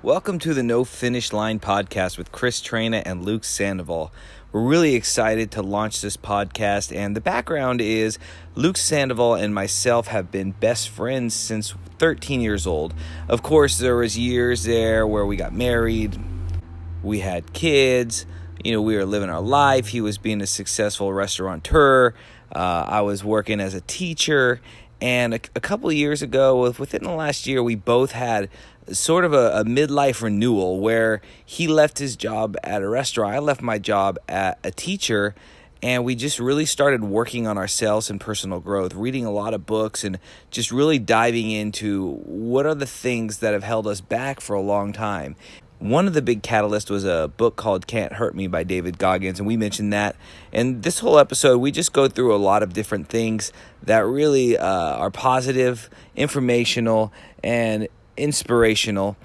Welcome to the No Finish Line podcast with Traina and Luke Sandoval. We're really excited to launch this podcast, and the background is Luke Sandoval and myself have been best friends since 13 years old. Of course, there was years there where we got married, we had kids, we were living our life. He was being a successful restaurateur. I was working as a teacher. And a couple of years ago, within the last year, we both had sort of a midlife renewal where he left his job at a restaurant. I left my job at a teacher, and we just really started working on ourselves and personal growth, reading a lot of books and just really diving into what are the things that have held us back for a long time. One of the big catalysts was a book called Can't Hurt Me by David Goggins, and we mentioned that. And this whole episode, we just go through a lot of different things that really are positive, informational, and inspirational.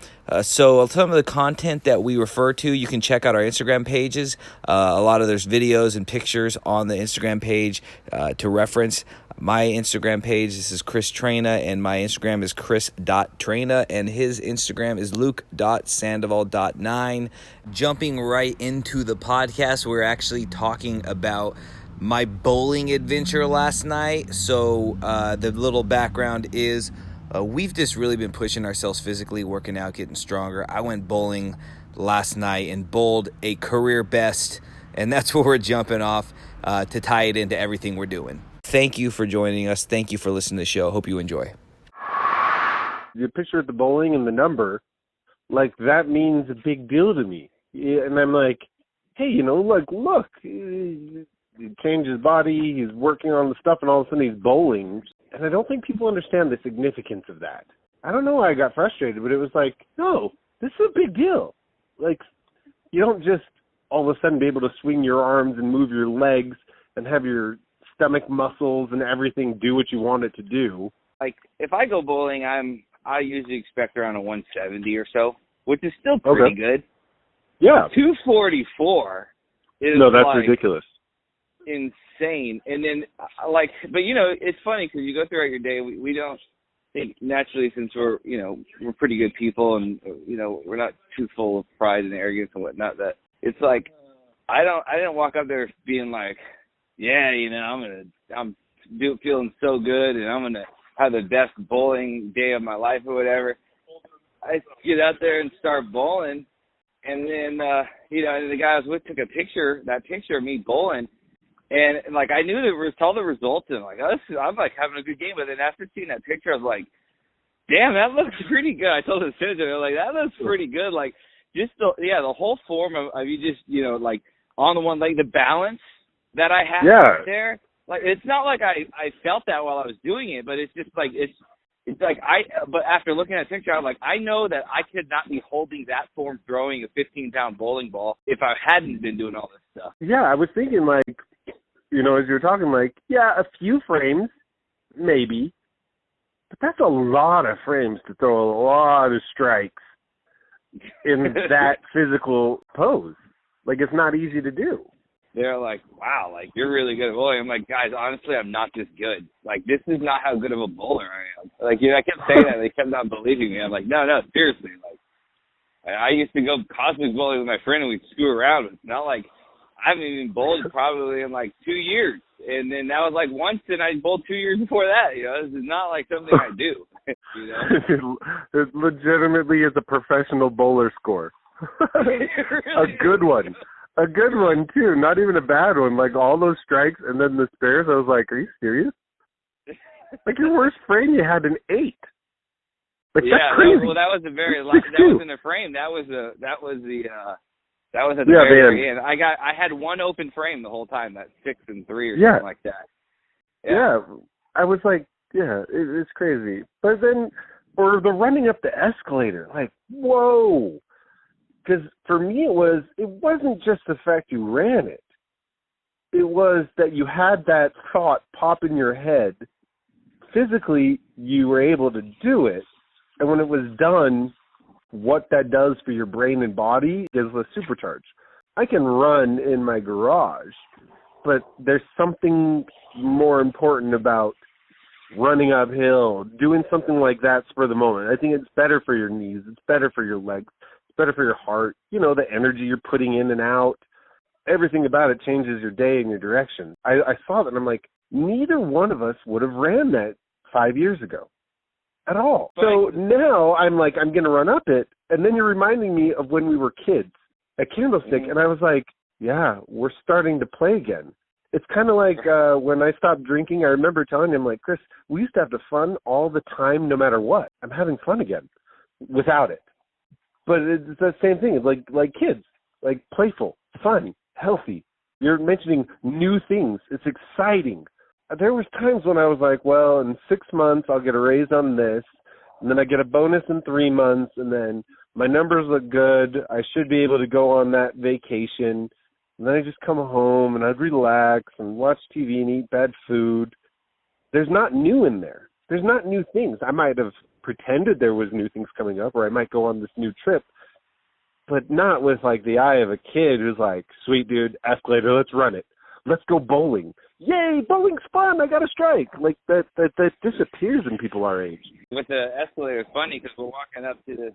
So some of the content that we refer to, you can check out our Instagram pages. A lot of there's videos and pictures on the Instagram page to reference. My Instagram page, this is Chris Traina, and my Instagram is chris.traina, and his Instagram is luke.sandoval.9. Jumping right into the podcast, we're actually talking about my bowling adventure last night. So the little background is we've just really been pushing ourselves physically, working out, getting stronger. I went bowling last night and bowled a career best, and that's where we're jumping off to tie it into everything we're doing. Thank you for joining us. Thank you for listening to the show. Hope you enjoy. The picture of the bowling and the number, that means a big deal to me. And I'm like, hey, look, he changed his body, he's working on the stuff, and all of a sudden he's bowling. And I don't think people understand the significance of that. I don't know why I got frustrated, but it was like, no, this is a big deal. You don't just all of a sudden be able to swing your arms and move your legs and have your stomach muscles and everything do what you want it to do. If I go bowling, I usually expect around a 170 or so, which is still pretty good. Yeah. 244 is that's ridiculous. Insane. And then but it's funny because you go throughout your day, we don't think naturally, since we're pretty good people and we're not too full of pride and arrogance and whatnot, that it's like I didn't walk up there being like, yeah, I'm feeling so good and I'm gonna have the best bowling day of my life or whatever. I get out there and start bowling, and then the guy I was with took a picture of me bowling. And I knew saw the results, and I'm having a good game. But then after seeing that picture, I was like, "Damn, that looks pretty good." I told the citizen, I was like, "That looks pretty good." Just the whole form of you just on the one leg, the balance that I had there. It's not like I felt that while I was doing it, but it's just but after looking at the picture, I'm like, I know that I could not be holding that form throwing a 15-pound bowling ball if I hadn't been doing all this stuff. Yeah, I was thinking as you were talking, a few frames, maybe, but that's a lot of frames to throw a lot of strikes in that physical pose. It's not easy to do. They're like, wow, you're really good at bowling. I'm like, guys, honestly, I'm not this good. This is not how good of a bowler I am. I kept saying that. They kept not believing me. I'm like, no, seriously. I used to go cosmic bowling with my friend and we'd screw around. It's not I haven't even bowled probably in 2 years. And then that was once, and I bowled 2 years before that. This is not something I do. It legitimately is a professional bowler score. Really a good one. A good one, too. Not even a bad one. All those strikes and then the spares, I was like, are you serious? Your worst frame, you had an 8. That's crazy. Well, that was that wasn't a frame. That was at the very end. I had one open frame the whole time, that 6 and 3 or something like that. Yeah. I was like, it's crazy. But then, or the running up the escalator, whoa. Because for me, it wasn't just the fact you ran it. It was that you had that thought pop in your head. Physically, you were able to do it. And when it was done, what that does for your brain and body is a supercharge. I can run in my garage, but there's something more important about running uphill, doing something like that for the moment. I think it's better for your knees. It's better for your legs. It's better for your heart. You know, the energy you're putting in and out. Everything about it changes your day and your direction. I saw that and I'm like, neither one of us would have ran that 5 years ago at all. So now I'm like, I'm going to run up it. And then you're reminding me of when we were kids at Candlestick. And I was like, yeah, we're starting to play again. It's kind of like when I stopped drinking, I remember telling him, like, Chris, we used to have fun all the time no matter what. I'm having fun again without it. But it's the same thing. It's like kids, like playful, fun, healthy. You're mentioning new things. It's exciting. There was times when I was like, well, in 6 months I'll get a raise on this, and then I get a bonus in 3 months, and then my numbers look good. I should be able to go on that vacation. And then I just come home and I'd relax and watch TV and eat bad food. There's not new in there. There's not new things. I might have pretended there was new things coming up, or I might go on this new trip, but not with like the eye of a kid who's like, sweet dude, escalator, let's run it. Let's go bowling. Yay, bowling's fun. I got a strike. Like that disappears in people our age. With the escalator, it's funny because we're walking up to this,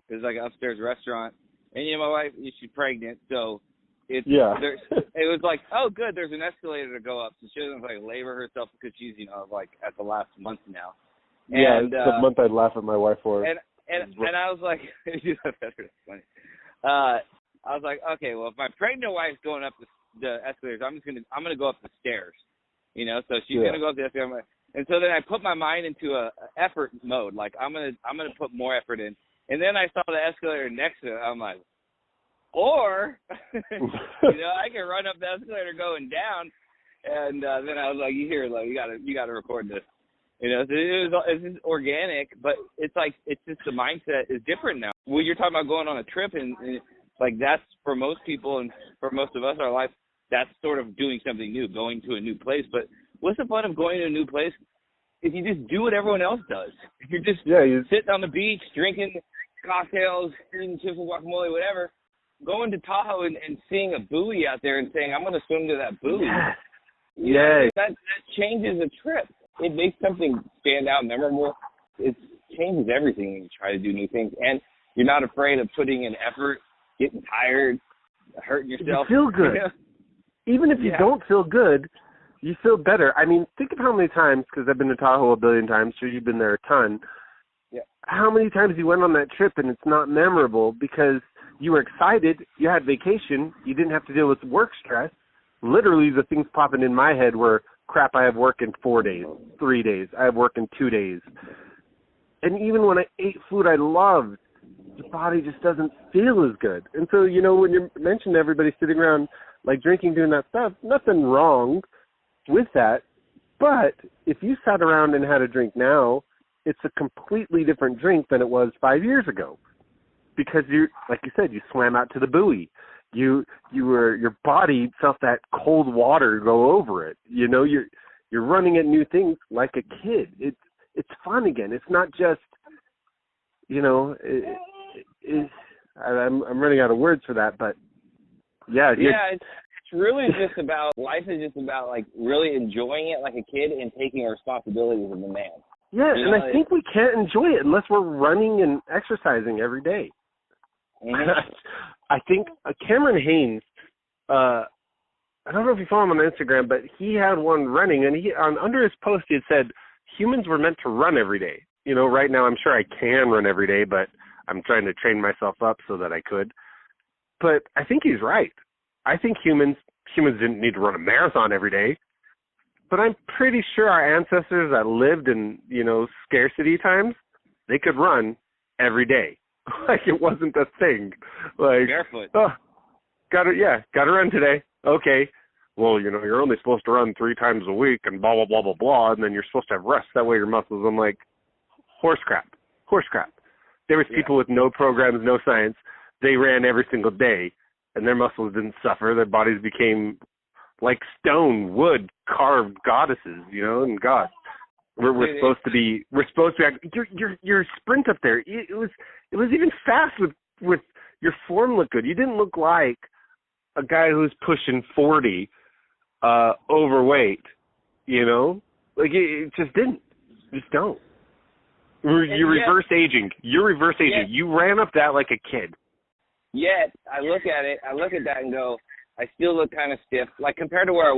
there's like an upstairs restaurant, and my wife, she's pregnant, so it was like, oh, good, there's an escalator to go up, so she doesn't like labor herself because she's, like at the last month now. Yeah, it's the month I'd laugh at my wife for. And I was like, that's funny. I was like, okay, well, if my pregnant wife's going up the escalators, I'm gonna go up the stairs, So she's gonna go up the escalator, and so then I put my mind into a effort mode, like I'm gonna put more effort in, and then I saw the escalator next to it. I'm like, or I can run up the escalator going down, and then I was like, you gotta record this, So it's just organic, but it's like it's just the mindset is different now. When you're talking about going on a trip and like that's for most people and for most of us, our life, that's sort of doing something new, going to a new place. But what's the fun of going to a new place if you just do what everyone else does? If you're just sitting on the beach, drinking cocktails, eating chips and guacamole, whatever, going to Tahoe and seeing a buoy out there and saying, I'm going to swim to that buoy. That changes a trip. It makes something stand out, memorable. It changes everything when you try to do new things. And you're not afraid of putting in effort, getting tired, hurting yourself. You feel good. Even if you don't feel good, you feel better. I mean, think of how many times, because I've been to Tahoe a billion times, sure you've been there a ton, how many times you went on that trip and it's not memorable because you were excited, you had vacation, you didn't have to deal with work stress. Literally the things popping in my head were, crap, I have work in 4 days, 3 days, I have work in 2 days. And even when I ate food I loved, the body just doesn't feel as good. And so, when you mentioned everybody sitting around like drinking, doing that stuff, nothing wrong with that. But if you sat around and had a drink now, it's a completely different drink than it was 5 years ago. Because you, like you said, you swam out to the buoy. Your body felt that cold water go over it. You're running at new things like a kid. It's fun again. It's not just, I'm running out of words for that, but it's really just about, life is just about like really enjoying it like a kid and taking responsibilities of a man. Yeah, and I think we can't enjoy it unless we're running and exercising every day. Mm-hmm. I think Cameron Haynes, I don't know if you follow him on Instagram, but he had one running, and under his post he had said humans were meant to run every day. Right now I'm sure I can run every day, but I'm trying to train myself up so that I could. But I think he's right. I think humans didn't need to run a marathon every day. But I'm pretty sure our ancestors that lived in, scarcity times, they could run every day. Like it wasn't a thing. Like barefoot. Gotta run today. Okay. Well, you're only supposed to run 3 times a week and blah, blah, blah, blah, blah, and then you're supposed to have rest. That way your muscles, I'm like, horse crap. There was people with no programs, no science. They ran every single day, and their muscles didn't suffer. Their bodies became like stone, wood, carved goddesses, and God. We're supposed to be your sprint up there. It was even fast with your form looked good. You didn't look like a guy who's pushing 40, overweight, Like, it just didn't. Just don't. You're reverse aging. You're reverse aging. You ran up that like a kid. Yet, I look at that and go, I still look kind of stiff. Like, compared to where I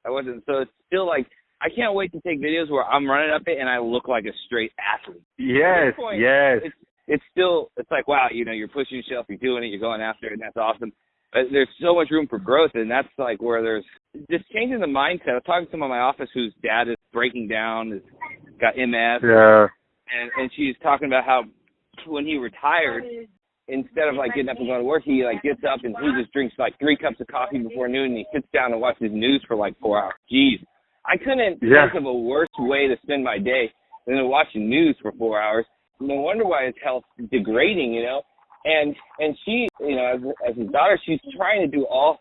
wasn't. So it's still like, I can't wait to take videos where I'm running up it and I look like a straight athlete. Yes, point, yes. It's still, it's like, wow, you know, you're pushing yourself, you're doing it, you're going after it, and that's awesome. But there's so much room for growth, and that's like where there's just changing the mindset. I was talking to someone in my office whose dad is breaking down, has got MS. Yeah. And she's talking about how when he retired, instead of like getting up and going to work, he like gets up and he just drinks like 3 cups of coffee before noon, and he sits down and watches news for like 4 hours. Jeez, I couldn't think of a worse way to spend my day than to watch news for 4 hours. No wonder why his health's degrading, you know. And she, you know, as his daughter, she's trying to do all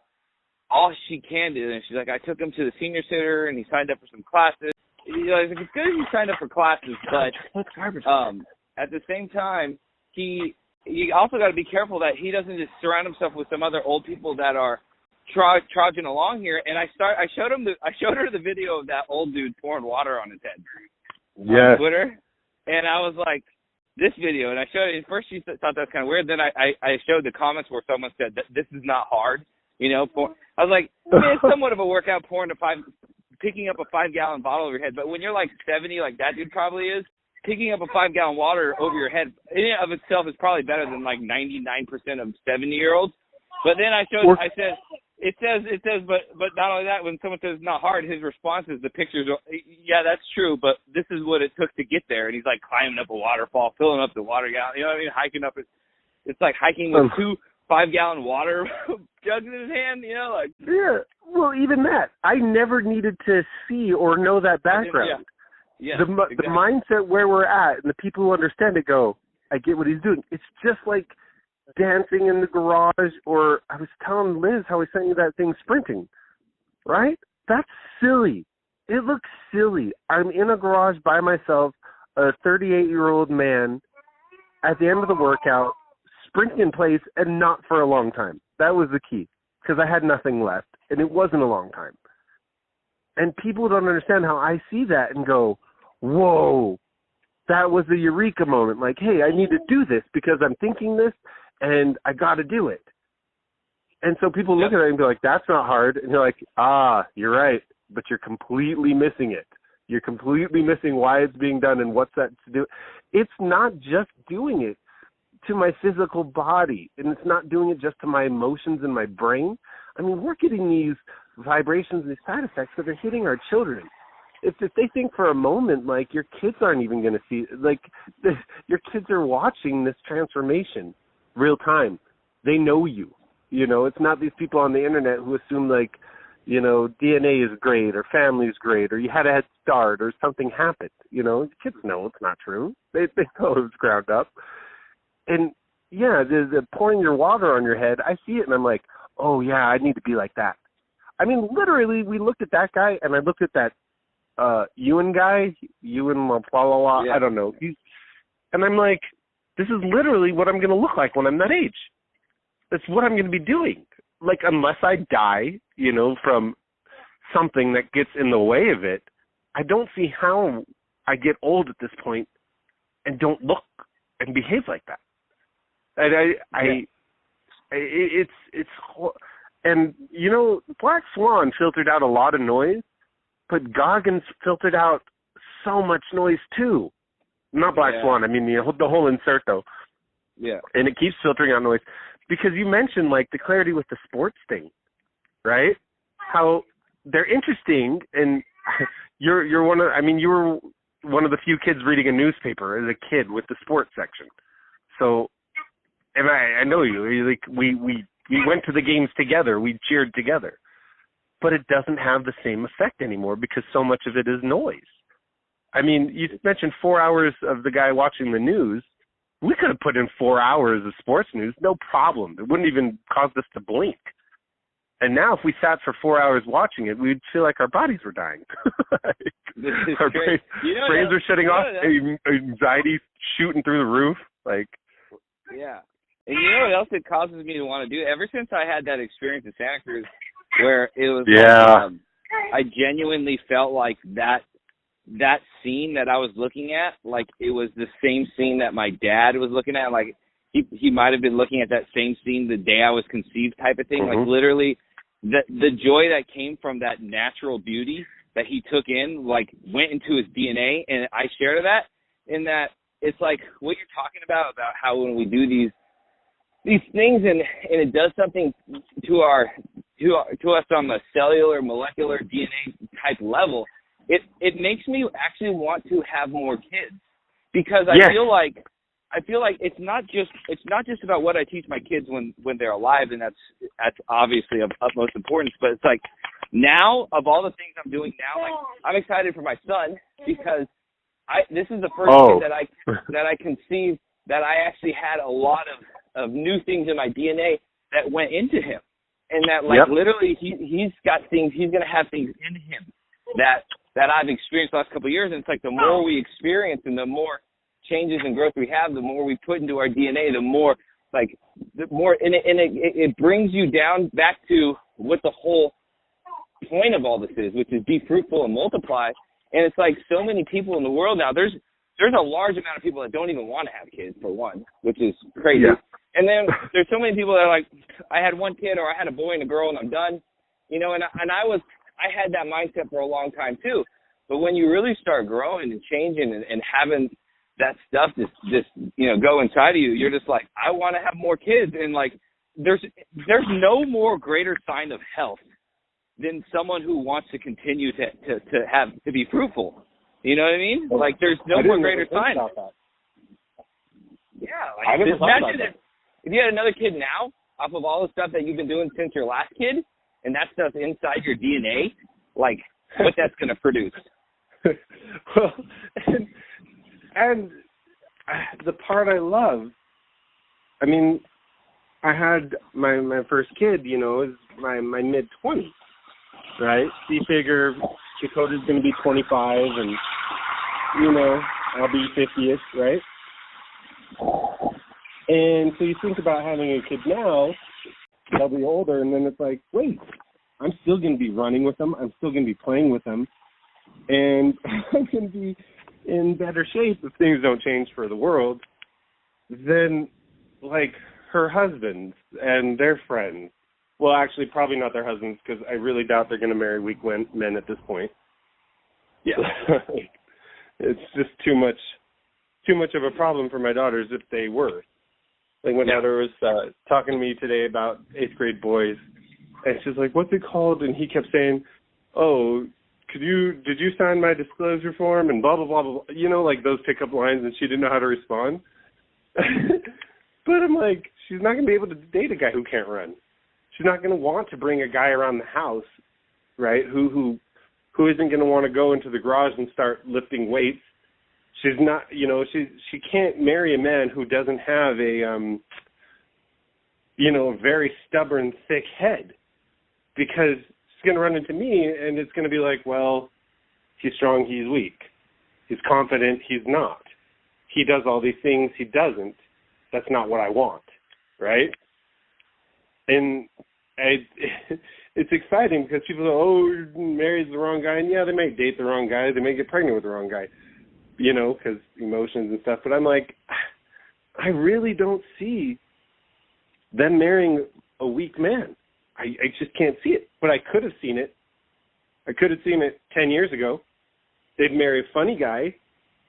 she can do. And she's like, I took him to the senior center and he signed up for some classes. You know, it's good he signed up for classes, but at the same time, you also got to be careful that he doesn't just surround himself with some other old people that are trudging along here. And I showed her the video of that old dude pouring water on his head on Twitter, and I was like, this video, and I showed it. At first, she thought that was kind of weird. Then I showed the comments where someone said that this is not hard. You know, I was like, it's somewhat of a workout picking up a 5-gallon bottle over your head. But when you're like 70, like that dude probably is, picking up a 5-gallon water over your head in and of itself is probably better than like 99% of 70-year-olds. But then I said, it says, but not only that, when someone says not hard, his response is the pictures. Yeah, that's true, but this is what it took to get there. And he's like climbing up a waterfall, filling up the water gallon. You know what I mean? Hiking up it. It's like hiking with 2 5-gallon water jugs in his hand. You know, like Well, even that, I never needed to see or know that background. Yeah. Exactly. The mindset where we're at and the people who understand it go, I get what he's doing. It's just like dancing in the garage, or I was telling Liz how I sent you that thing sprinting, right? That's silly. It looks silly. I'm in a garage by myself, a 38-year-old man, at the end of the workout, sprinting in place, and not for a long time. That was the key, because I had nothing left, and it wasn't a long time. And people don't understand how I see that and go, whoa, that was a eureka moment. Like, hey, I need to do this because I'm thinking this, and I got to do it. And so people look at it and be like, that's not hard. And you're like, you're right, but you're completely missing it. You're completely missing why it's being done and what's that to do. It's not just doing it to my physical body, and it's not doing it just to my emotions and my brain. I mean, we're getting these vibrations and these side effects that are hitting our children. If they think for a moment, like, your kids aren't even going to see, like, your kids are watching this transformation real time. They know you. You know, it's not these people on the internet who assume, like, you know, DNA is great or family is great or you had a head start or something happened. You know, kids know it's not true. They know it was ground up. And, yeah, the pouring your water on your head, I see it and I'm like, oh, yeah, I need to be like that. I mean, literally, we looked at that guy and I looked at that Ewan guy, I don't know. And I'm like, this is literally what I'm going to look like when I'm that age. That's what I'm going to be doing. Like, unless I die, you know, from something that gets in the way of it, I don't see how I get old at this point and don't look and behave like that. And and, you know, Black Swan filtered out a lot of noise, but Goggins filtered out so much noise too. Not Black Swan, I mean the whole insert though. Yeah. And it keeps filtering out noise. Because you mentioned, like, the clarity with the sports thing, right? How they're interesting, and you were one of the few kids reading a newspaper as a kid with the sports section. So, and I know you, like, we went to the games together, we cheered together. But it doesn't have the same effect anymore because so much of it is noise. I mean, you mentioned 4 hours of the guy watching the news. We could have put in 4 hours of sports news, no problem. It wouldn't even cause us to blink. And now if we sat for 4 hours watching it, we'd feel like our bodies were dying. Our brains are shutting off, anxiety shooting through the roof. Like, yeah. And you know what else it causes me to want to do? Ever since I had that experience in Santa Cruz where it was I genuinely felt like that that scene that I was looking at, like it was the same scene that my dad was looking at. Like he might have been looking at that same scene the day I was conceived type of thing. Mm-hmm. Like literally the joy that came from that natural beauty that he took in, like went into his DNA. And I share that in that it's like what you're talking about how when we do these things and it does something to us on the cellular, molecular, DNA type level, it makes me actually want to have more kids because I feel like it's not just about what I teach my kids when they're alive, and that's obviously of utmost importance, but it's like now of all the things I'm doing now, like I'm excited for my son because this is the first kid that I conceived that I actually had a lot of new things in my DNA that went into him. And that literally he's got things, he's going to have things in him that I've experienced the last couple of years. And it's like the more we experience and the more changes and growth we have, the more we put into our DNA, it brings you down back to what the whole point of all this is, which is be fruitful and multiply. And it's like so many people in the world now, there's a large amount of people that don't even want to have kids, for one, which is crazy. Yeah. And then there's so many people that are like, I had one kid or I had a boy and a girl and I'm done, and I had that mindset for a long time too. But when you really start growing and changing and having that stuff just go inside of you, you're just like, I want to have more kids. And like, there's no more greater sign of health than someone who wants to continue to be fruitful. You know what I mean? Like, there's no more greater sign. Yeah, like, imagine if you had another kid now, off of all the stuff that you've been doing since your last kid, and that stuff's inside your DNA, like, what that's going to produce. Well, and the part I love, I mean, I had my first kid, is my mid-20s, right? So you figure Dakota's going to be 25, and, I'll be 50-ish, right? And so you think about having a kid now, they'll be older, and then it's like, wait, I'm still going to be running with them. I'm still going to be playing with them. And I'm going to be in better shape if things don't change for the world than, like, her husbands and their friends. Well, actually, probably not their husbands, because I really doubt they're going to marry weak men at this point. Yeah. It's just too much of a problem for my daughters if they were. Like, my daughter was talking to me today about 8th grade boys, and she's like, what's it called? And he kept saying, oh, did you sign my disclosure form? And blah, blah, blah, blah. Like those pickup lines, and she didn't know how to respond. But I'm like, she's not going to be able to date a guy who can't run. She's not going to want to bring a guy around the house, right, who isn't going to want to go into the garage and start lifting weights. She's not, she can't marry a man who doesn't have a very stubborn, thick head, because she's going to run into me and it's going to be like, well, he's strong, he's weak. He's confident, he's not. He does all these things, he doesn't. That's not what I want, right? And it's exciting because people go, oh, marries the wrong guy. And yeah, they may date the wrong guy. They may get pregnant with the wrong guy, because emotions and stuff. But I'm like, I really don't see them marrying a weak man. I just can't see it. But I could have seen it. I could have seen it 10 years ago. They'd marry a funny guy,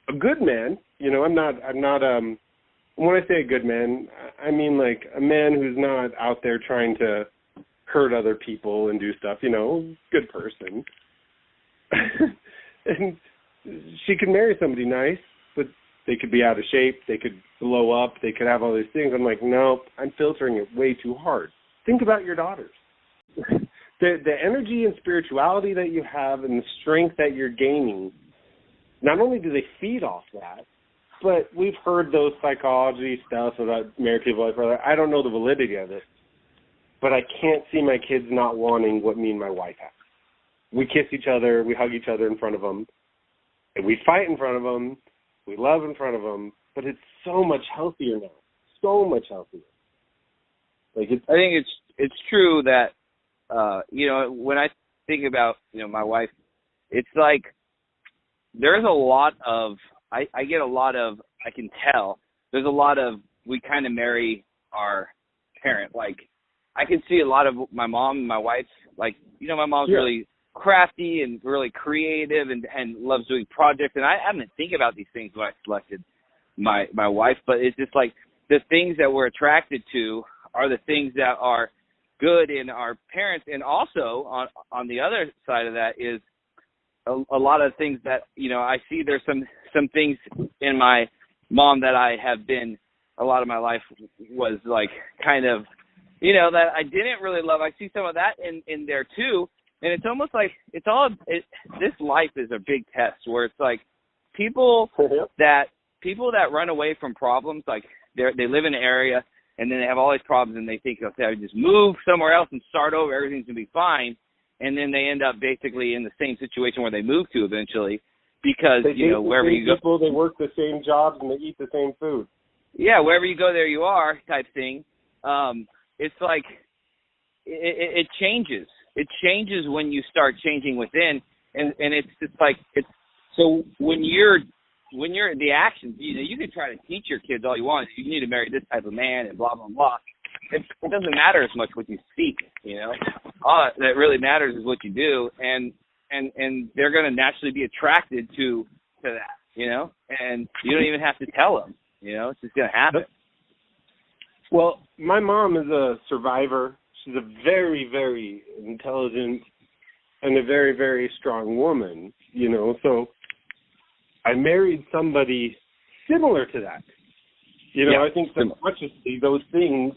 a good man. I'm not when I say a good man, I mean like a man who's not out there trying to hurt other people and do stuff, good person. And she could marry somebody nice, but they could be out of shape, they could blow up, they could have all these things. I'm like, nope, I'm filtering it way too hard. Think about your daughters. The energy and spirituality that you have and the strength that you're gaining, not only do they feed off that, but we've heard those psychology stuff about married people. I don't know the validity of it, but I can't see my kids not wanting what me and my wife have. We kiss each other, we hug each other in front of them, and we fight in front of them, we love in front of them, but it's so much healthier now, so much healthier. I think it's true that, when I think about, my wife, it's like there's a lot of, I get a lot of, I can tell, there's a lot of, we kind of marry our parent. Like, I can see a lot of my mom and my wife, like, my mom's really crafty and really creative and loves doing projects. And I didn't think about these things when I selected my wife, but it's just like the things that we're attracted to are the things that are good in our parents. And also on the other side of that is a lot of things that, I see there's some things in my mom that I have been a lot of my life was like kind of, that I didn't really love. I see some of that in there too. And it's almost like this life is a big test where it's like people that run away from problems, like they live in an area and then they have all these problems and they think, okay, I just move somewhere else and start over, everything's going to be fine. And then they end up basically in the same situation where they move to eventually because, wherever you go. People, they work the same jobs and they eat the same food. Yeah, wherever you go, there you are type thing. It's like it changes. It changes when you start changing within, and it's just like so when you're the actions, you can try to teach your kids all you want. You need to marry this type of man and blah blah blah. It doesn't matter as much what you speak. All that really matters is what you do, and they're going to naturally be attracted to that. And you don't even have to tell them. It's just going to happen. Well, my mom is a survivor. She's a very, very intelligent and a very, very strong woman, So I married somebody similar to that. I think subconsciously those things,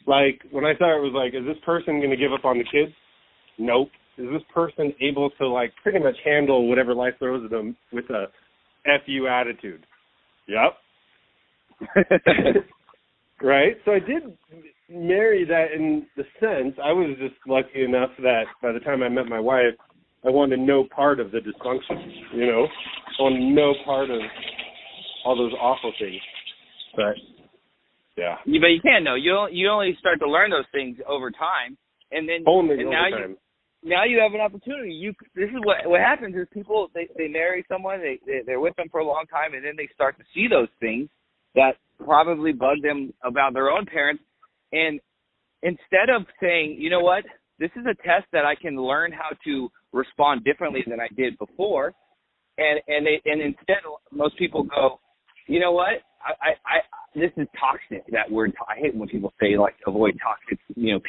like when I saw it, was like, is this person going to give up on the kids? Nope. Is this person able to, like, pretty much handle whatever life throws at them with a F you attitude? Yep. Right? So I did marry that in the sense. I was just lucky enough that by the time I met my wife, I wanted no part of the dysfunction, I wanted no part of all those awful things. But, yeah. But you can't know. You only start to learn those things over time. And then over time. Now you have an opportunity. This is what happens is people, they marry someone, they're with them for a long time, and then they start to see those things that probably bug them about their own parents. And instead of saying, you know what, this is a test that I can learn how to respond differently than I did before, and instead most people go, you know what, I this is toxic, that word. I hate when people say, like, avoid toxic,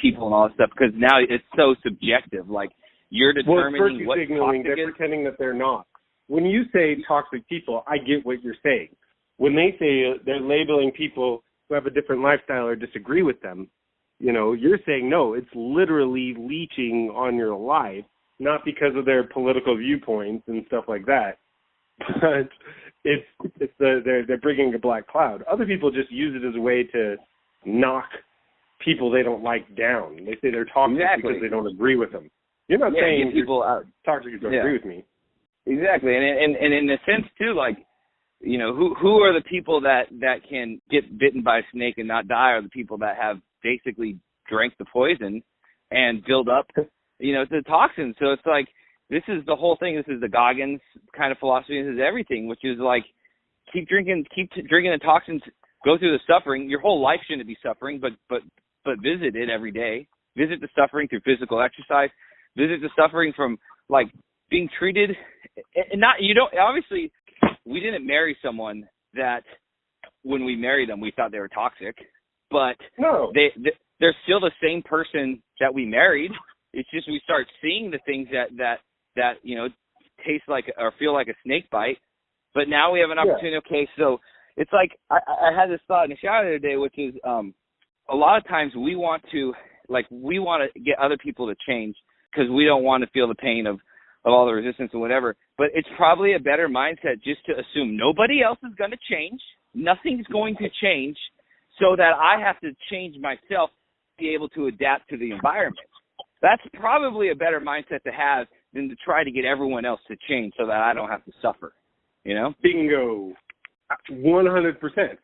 people and all that stuff, because now it's so subjective. Like, you're determining what toxic they're is. pretending that they're not. When you say toxic people, I get what you're saying. When they say they're labeling people who have a different lifestyle or disagree with them, you're saying, no, it's literally leeching on your life, not because of their political viewpoints and stuff like that, but they're bringing a black cloud. Other people just use it as a way to knock people they don't like down. They say they're toxic because they don't agree with them. You're not saying people are toxic because you don't agree with me. Exactly, and in a sense too, like, who are the people that can get bitten by a snake and not die are the people that have basically drank the poison and build up, the toxins. So it's like, this is the whole thing. This is the Goggins kind of philosophy. This is everything, which is like, keep drinking the toxins, go through the suffering. Your whole life shouldn't be suffering, but visit it every day. Visit the suffering through physical exercise. Visit the suffering from, like, being treated, and obviously, we didn't marry someone that when we married them, we thought they were toxic, but no, they're still the same person that we married. It's just we start seeing the things that taste like or feel like a snake bite. But now we have an opportunity. Okay, so it's like I had this thought in the shower the other day, which is a lot of times we want to get other people to change because we don't want to feel the pain of all the resistance and whatever. But it's probably a better mindset just to assume nobody else is going to change. Nothing's going to change, so that I have to change myself to be able to adapt to the environment. That's probably a better mindset to have than to try to get everyone else to change so that I don't have to suffer, Bingo. 100%.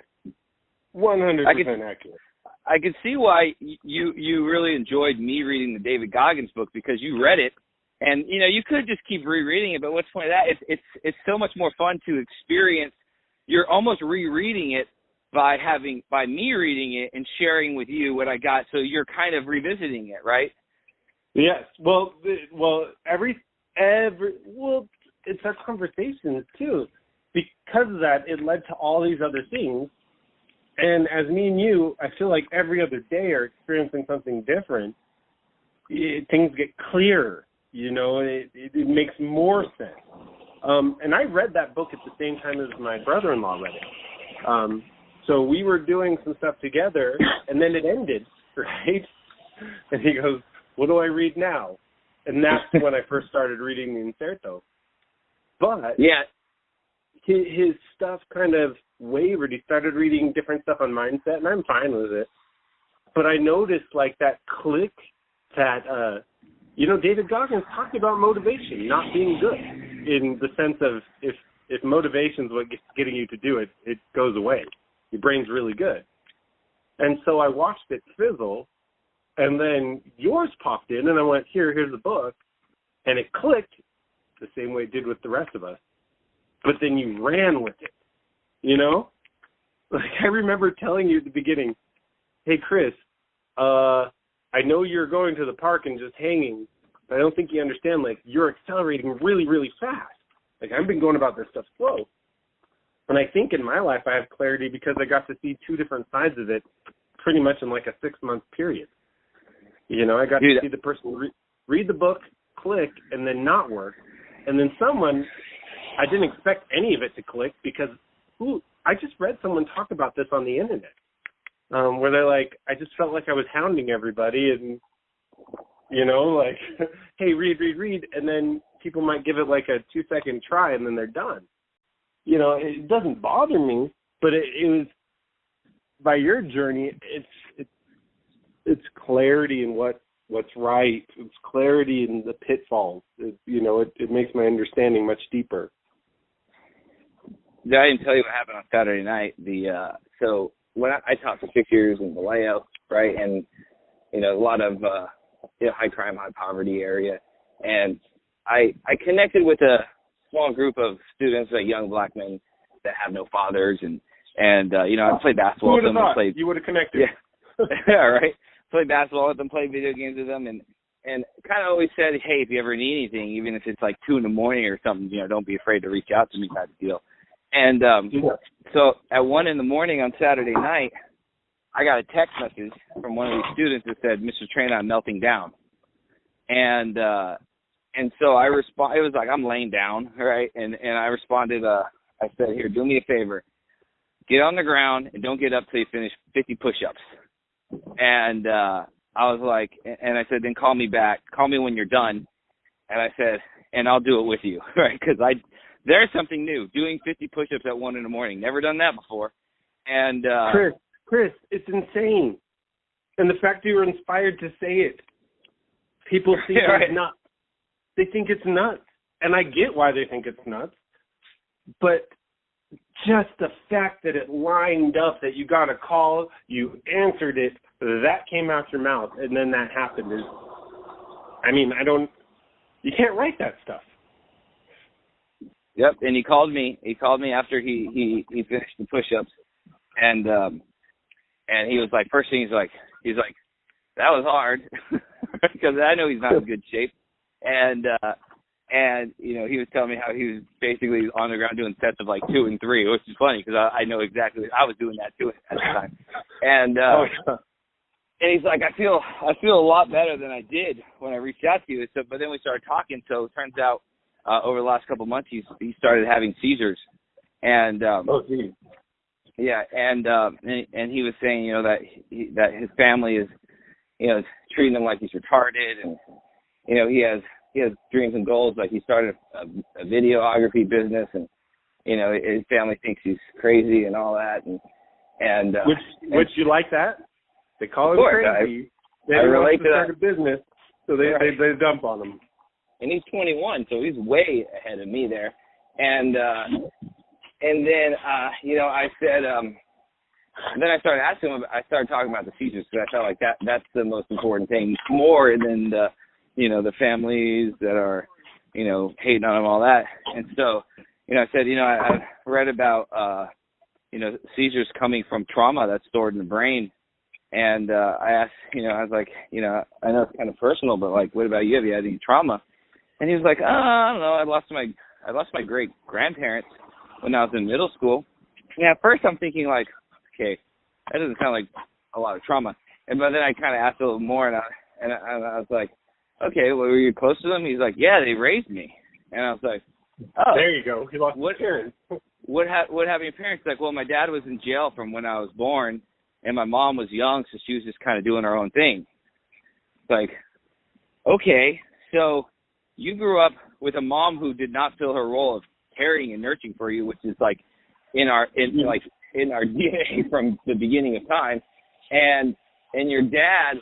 100% accurate. I can see why you really enjoyed me reading the David Goggins book, because you read it And you could just keep rereading it, but what's the point of that? It's so much more fun to experience. You're almost rereading it by me reading it and sharing with you what I got. So you're kind of revisiting it, right? Yes. Well, it's our conversations too. Because of that, it led to all these other things. And as me and you, I feel like every other day are experiencing something different. Things get clearer, it makes more sense. And I read that book at the same time as my brother-in-law read it. So we were doing some stuff together, and then it ended, right? And he goes, what do I read now? And that's when I first started reading the Inserto. But yeah, his stuff kind of wavered. He started reading different stuff on mindset, and I'm fine with it. But I noticed like that click that, David Goggins talked about motivation not being good, in the sense of if motivation's what gets getting you to do it, it goes away. Your brain's really good. And so I watched it fizzle, and then yours popped in, and I went, here's the book. And it clicked the same way it did with the rest of us. But then you ran with it, Like I remember telling you at the beginning, hey, Chris, I know you're going to the park and just hanging, but I don't think you understand, like, you're accelerating really, really fast. Like, I've been going about this stuff slow. And I think in my life I have clarity because I got to see two different sides of it pretty much in like a 6-month period. I got to see the person read the book, click, and then not work. And then I didn't expect any of it to click because I just read someone talk about this on the internet, where they're like, I just felt like I was hounding everybody and, like, hey, read, and then people might give it like a 2-second try and then they're done. It doesn't bother me, but it was, by your journey, it's clarity in what's right. It's clarity in the pitfalls. It makes my understanding much deeper. I didn't tell you what happened on Saturday night. So when I taught for 6 years in Vallejo, right, and a lot of high crime, high poverty area, and I connected with a small group of students, like young black men that have no fathers, and I played basketball with them. You would have connected. Yeah, yeah, right. Played basketball with them, played video games with them, and kind of always said, hey, if you ever need anything, even if it's like 2 a.m. or something, don't be afraid to reach out to me, type of deal. And so at 1 a.m. on Saturday night, I got a text message from one of these students that said, Mr. Traina, I'm melting down. And so I responded. It was like I'm laying down, right? And I responded. I said, here, do me a favor. Get on the ground and don't get up till you finish 50 push-ups. And I was like, and I said, then call me back. Call me when you're done. And I said, and I'll do it with you, right? Because there's something new, doing 50 push-ups at 1 a.m. Never done that before. And Chris, it's insane. And the fact that you were inspired to say it, people think it's nuts. They think it's nuts. And I get why they think it's nuts. But just the fact that it lined up, that you got a call, you answered it, that came out your mouth, and then that happened you can't write that stuff. Yep, and he called me. He called me after he finished the push-ups, and he was like, first thing he's like, that was hard, because I know he's not in good shape, and he was telling me how he was basically on the ground doing sets of like 2 and 3, which is funny because I know exactly, I was doing that too at the time, and he's like, I feel a lot better than I did when I reached out to you. So, but then we started talking. So it turns out over the last couple of months, he started having seizures, and yeah, and he was saying, that his family is, treating him like he's retarded, and he has dreams and goals. Like he started a videography business, and his family thinks he's crazy and all that, and which you like that? They call him crazy. They relate to start a business, so they dump on him. And he's 21, so he's way ahead of me there. And then I said, then I started asking him. I started talking about the seizures because I felt like that's the most important thing, more than the the families that are, hating on him, all that. And so, I said, I've read about, seizures coming from trauma that's stored in the brain. And I asked, I was like, I know it's kind of personal, but like, what about you? Have you had any trauma? And he was like, I don't know. I lost my great grandparents when I was in middle school. Yeah, at first I'm thinking like, okay, that doesn't sound like a lot of trauma. But then I kind of asked a little more, and I was like, okay, well, were you close to them? He's like, yeah, they raised me. And I was like, oh, there you go. He lost his parents. What happened to your parents? He's like, well, my dad was in jail from when I was born, and my mom was young, so she was just kind of doing her own thing. It's like, okay, so you grew up with a mom who did not fill her role of caring and nurturing for you, which is like in our DNA from the beginning of time, and your dad,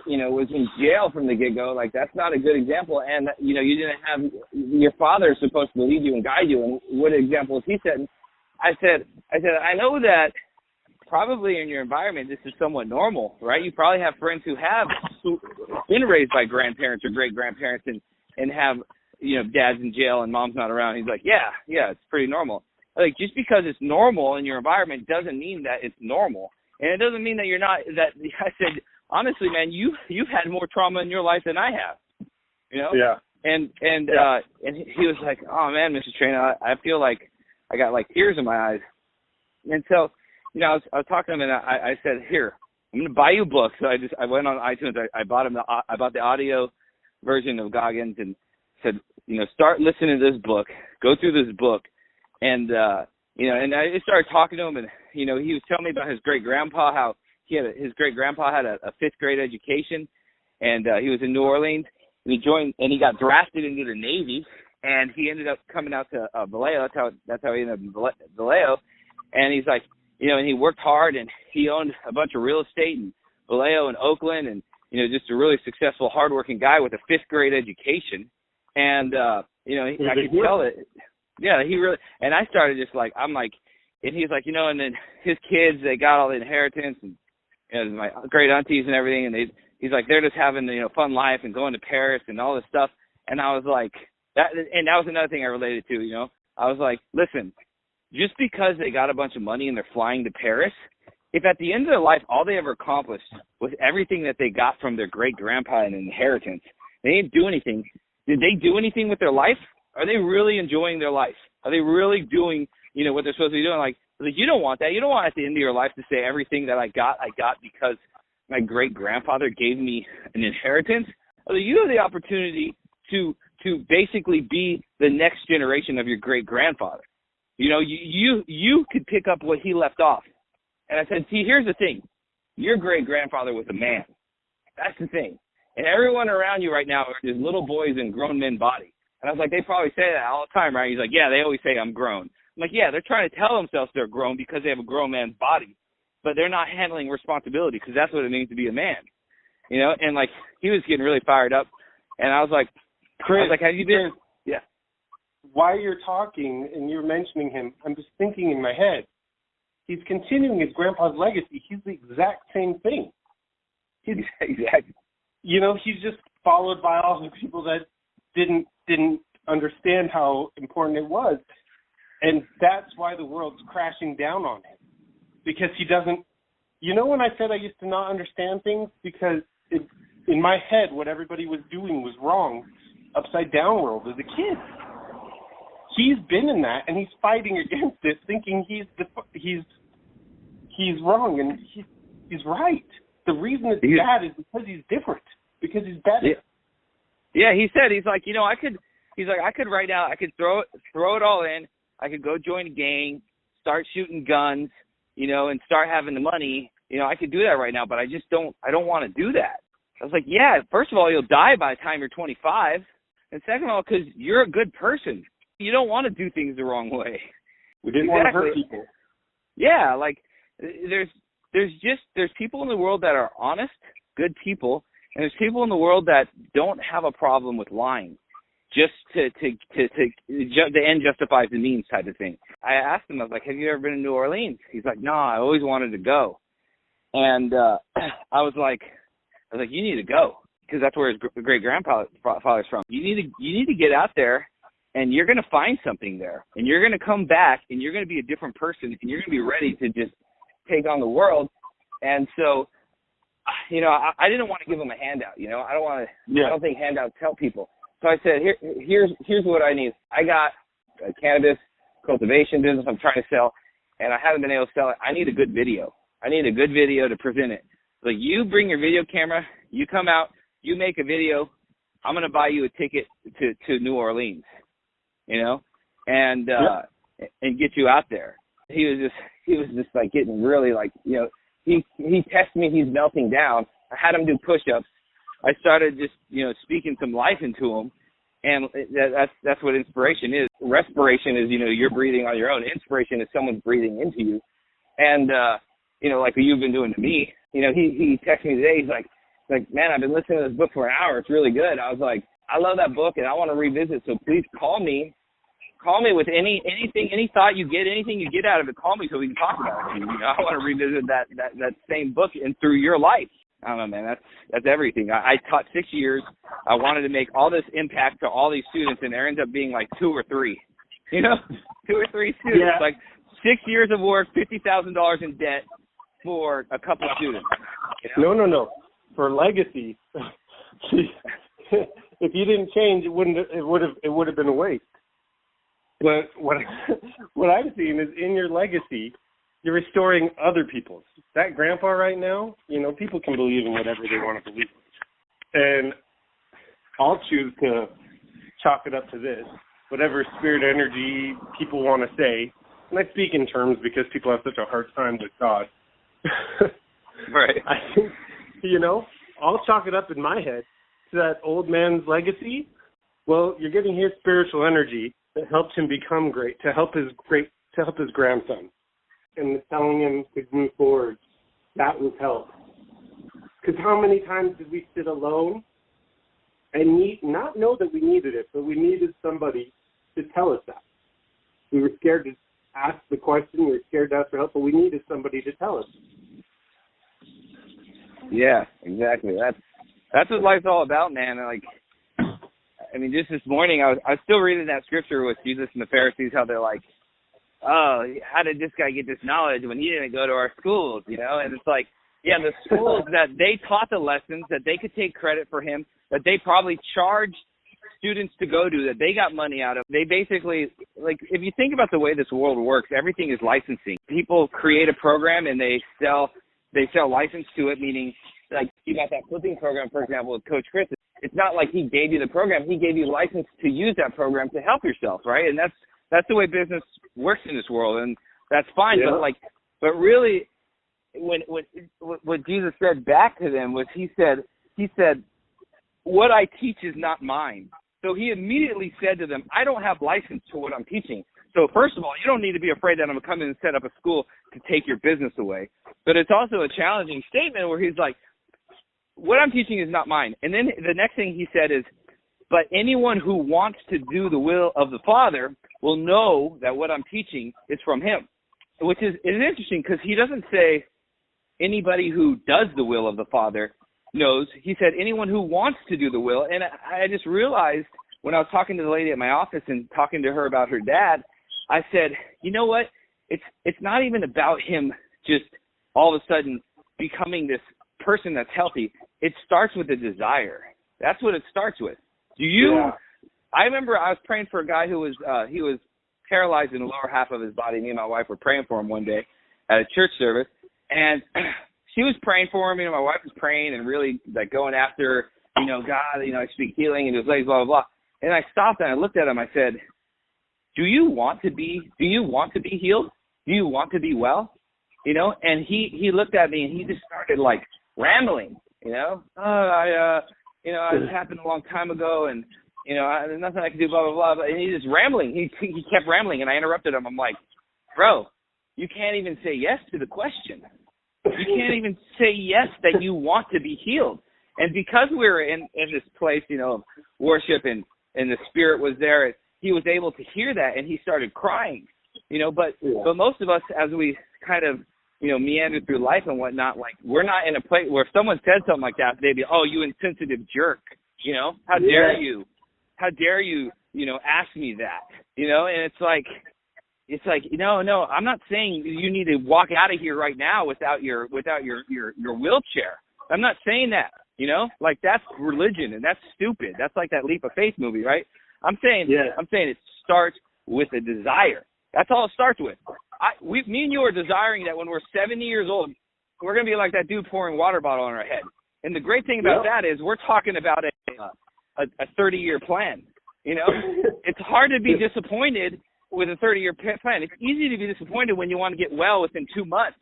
was in jail from the get-go. Like, that's not a good example. And you didn't have your father is supposed to lead you and guide you. And what examples he said? I said I know that probably in your environment this is somewhat normal, right? You probably have friends who have been raised by grandparents or great grandparents and have dad's in jail and mom's not around. He's like, yeah, it's pretty normal. Like, just because it's normal in your environment doesn't mean that it's normal. And it doesn't mean that you're not, that I said, honestly, man, you've had more trauma in your life than I have, Yeah. And he was like, oh man, Mr. Traina, I feel like I got like tears in my eyes. And so, I was talking to him, and I said, here, I'm going to buy you a book. So I went on iTunes. I bought the audio version of Goggins and said, start listening to this book, go through this book. And, and I just started talking to him, and, he was telling me about his great-grandpa, how his great-grandpa had a fifth-grade education, and he was in New Orleans, and he got drafted into the Navy, and he ended up coming out to Vallejo. That's how he ended up in Vallejo. And he's like, and he worked hard, and he owned a bunch of real estate in Vallejo and Oakland, and, just a really successful, hardworking guy with a fifth-grade education. And, I could tell it. Yeah, he really, and I started just like, I'm like, and he's like, and then his kids, they got all the inheritance, and my great aunties and everything, and he's like, they're just having, fun life and going to Paris and all this stuff. And I was like, that was another thing I related to, I was like, listen, just because they got a bunch of money and they're flying to Paris, if at the end of their life, all they ever accomplished was everything that they got from their great-grandpa and inheritance, they didn't do anything. Did they do anything with their life? Are they really enjoying their life? Are they really doing, what they're supposed to be doing? Like, you don't want that. You don't want at the end of your life to say everything that I got because my great-grandfather gave me an inheritance. You have the opportunity to basically be the next generation of your great-grandfather. You could pick up what he left off. And I said, see, here's the thing. Your great-grandfather was a man. That's the thing. And everyone around you right now are just little boys in grown men body. And I was like, they probably say that all the time, right? He's like, yeah, they always say I'm grown. I'm like, yeah, they're trying to tell themselves they're grown because they have a grown man's body, but they're not handling responsibility because that's what it means to be a man, And like, he was getting really fired up, and I was like, Chris, have you been? Yeah. While you're talking and you're mentioning him, I'm just thinking in my head, he's continuing his grandpa's legacy. He's the exact same thing. Exactly. He's just followed by all the people that didn't understand how important it was. And that's why the world's crashing down on him. Because he doesn't, when I said I used to not understand things, because in my head, what everybody was doing was wrong, upside down world as a kid. He's been in that, and he's fighting against it, thinking he's wrong, and he's right. The reason it's bad is because he's different, because he's better. Yeah, he said, he's like, I could right now, I could throw it all in. I could go join a gang, start shooting guns, and start having the money. I could do that right now, but I don't want to do that. I was like, yeah, first of all, you'll die by the time you're 25. And second of all, because you're a good person. You don't want to do things the wrong way. We didn't want to hurt people. Yeah, like, there's people in the world that are honest, good people, and there's people in the world that don't have a problem with lying, just to the end justifies the means type of thing. I asked him, I was like, have you ever been to New Orleans? He's like, no, I always wanted to go. And I was like, you need to go. because that's where his great grandfather's from. You need to get out there, and you're going to find something there, and you're going to come back, and you're going to be a different person, and you're going to be ready to just take on the world. And so, you know, I didn't want to give him a handout. You know, I don't think handouts help people. So I said, here's what I need. I got a cannabis cultivation business I'm trying to sell, and I haven't been able to sell it. I need a good video. I need a good video to present it. So you bring your video camera, you come out, you make a video. I'm going to buy you a ticket to New Orleans, you know, and get you out there. He was just like getting really like, you know, he texted me, he's melting down. I had him do push-ups. I started just, you know, speaking some life into him, and that's what inspiration is. Respiration is, you know, you're breathing on your own. Inspiration is someone breathing into you. And, you know, like what you've been doing to me, you know, he texted me today. He's like, man, I've been listening to this book for an hour. It's really good. I was like, I love that book, and I want to revisit. So please call me. Call me with anything, any thought you get, anything you get out of it. Call me so we can talk about it. You know, I want to revisit that same book and through your life. I don't know, man. That's everything. I taught 6 years. I wanted to make all this impact to all these students, and there ends up being like 2 or 3. You know, 2 or 3 students. Yeah. Like 6 years of work, $50,000 in debt for a couple of students. You know? No. For legacy, if you didn't change, it would have been a waste. But what I'm seeing is in your legacy, you're restoring other people's. That grandpa right now, you know, people can believe in whatever they want to believe. And I'll choose to chalk it up to this. Whatever spirit energy people want to say, and I speak in terms because people have such a hard time with God. Right. I think, you know, I'll chalk it up in my head to that old man's legacy. Well, you're getting his spiritual energy that helped him become great, to help his grandson, and telling him to move forward. That was help. Because how many times did we sit alone and not know that we needed it, but we needed somebody to tell us that. We were scared to ask the question, we were scared to ask for help, but we needed somebody to tell us. Yeah, exactly. That's what life's all about, man. Like, I mean, just this morning, I was still reading that scripture with Jesus and the Pharisees, how they're like, oh, how did this guy get this knowledge when he didn't go to our schools, you know? And it's like, yeah, the schools that they taught the lessons, that they could take credit for him, that they probably charged students to go to, that they got money out of. They basically, like, if you think about the way this world works, everything is licensing. People create a program and they sell license to it, meaning, like, you got that flipping program, for example, with Coach Chris. It's not like he gave you the program. He gave you license to use that program to help yourself, right? And that's the way business works in this world, and that's fine. Yeah. But really, when what Jesus said back to them was, he said, what I teach is not mine. So he immediately said to them, I don't have license to what I'm teaching. So first of all, you don't need to be afraid that I'm going to come in and set up a school to take your business away. But it's also a challenging statement where he's like, what I'm teaching is not mine. And then the next thing he said is, but anyone who wants to do the will of the Father will know that what I'm teaching is from him, which is interesting because he doesn't say anybody who does the will of the Father knows. He said anyone who wants to do the will. And I just realized when I was talking to the lady at my office and talking to her about her dad, I said, you know what? It's not even about him just all of a sudden becoming this person that's healthy. It starts with a desire. That's what it starts with. Yeah. I remember I was praying for a guy who was he was paralyzed in the lower half of his body. Me and my wife were praying for him one day at a church service, and she was praying for him. You know, my wife was praying and really like going after, you know, God, you know, I speak healing into his legs, blah blah blah. And I stopped and I looked at him. I said, Do you want to be healed? Do you want to be well? You know, and he looked at me and he just started like rambling. You know, it happened a long time ago, and you know, there's nothing I can do, blah blah blah. And he's just rambling. He kept rambling, and I interrupted him. I'm like, bro, you can't even say yes to the question. You can't even say yes that you want to be healed. And because we were in this place, you know, of worship and the Spirit was there, he was able to hear that, and he started crying. You know, but most of us, as we kind of meander through life and whatnot. Like, we're not in a place where if someone said something like that, they'd be, oh, you insensitive jerk. How dare you? How dare you, ask me that? And it's like, no, I'm not saying you need to walk out of here right now without your wheelchair. I'm not saying that, like that's religion and that's stupid. That's like that Leap of Faith movie, right? I'm saying it starts with a desire. That's all it starts with. Me and you are desiring that when we're 70 years old, we're going to be like that dude pouring water bottle on our head. And the great thing about that is we're talking about a 30-year plan. It's hard to be disappointed with a 30-year plan. It's easy to be disappointed when you want to get well within 2 months.